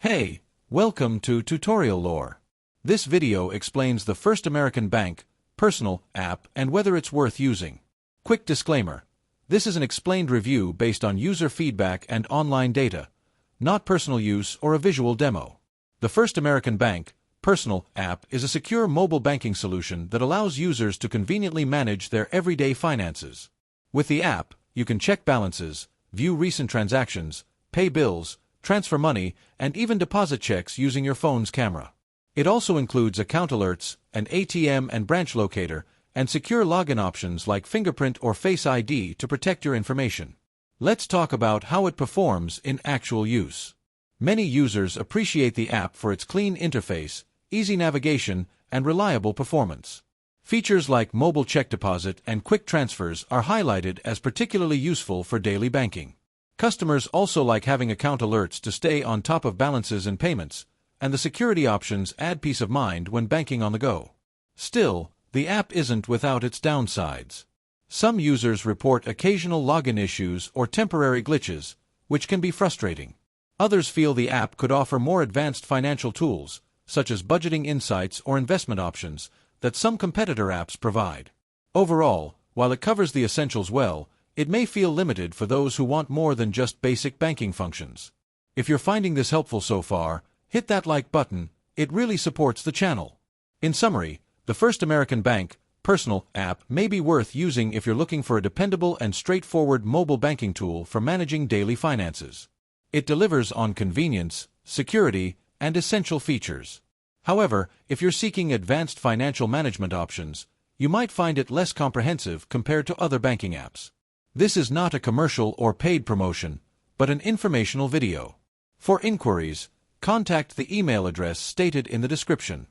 Hey, welcome to Tutorial Lore. This video explains the First American Bank personal app and whether it's worth using. Quick disclaimer. This is an explained review based on user feedback and online data, not personal use or a visual demo. The First American Bank personal app is a secure mobile banking solution that allows users to conveniently manage their everyday finances. With the app, you can check balances, view recent transactions, pay bills, transfer money, and even deposit checks using your phone's camera. It also includes account alerts, an ATM and branch locator, and secure login options like fingerprint or Face ID to protect your information. Let's talk about how it performs in actual use. Many users appreciate the app for its clean interface, easy navigation, and reliable performance. Features like mobile check deposit and quick transfers are highlighted as particularly useful for daily banking. Customers also like having account alerts to stay on top of balances and payments, and the security options add peace of mind when banking on the go. Still, the app isn't without its downsides. Some users report occasional login issues or temporary glitches, which can be frustrating. Others feel the app could offer more advanced financial tools, such as budgeting insights or investment options, that some competitor apps provide. Overall, while it covers the essentials well, it may feel limited for those who want more than just basic banking functions. If you're finding this helpful so far, hit that like button, it really supports the channel. In summary, the First American Bank personal app may be worth using if you're looking for a dependable and straightforward mobile banking tool for managing daily finances. It delivers on convenience, security, and essential features. However, if you're seeking advanced financial management options, you might find it less comprehensive compared to other banking apps. This is not a commercial or paid promotion, but an informational video. For inquiries, contact the email address stated in the description.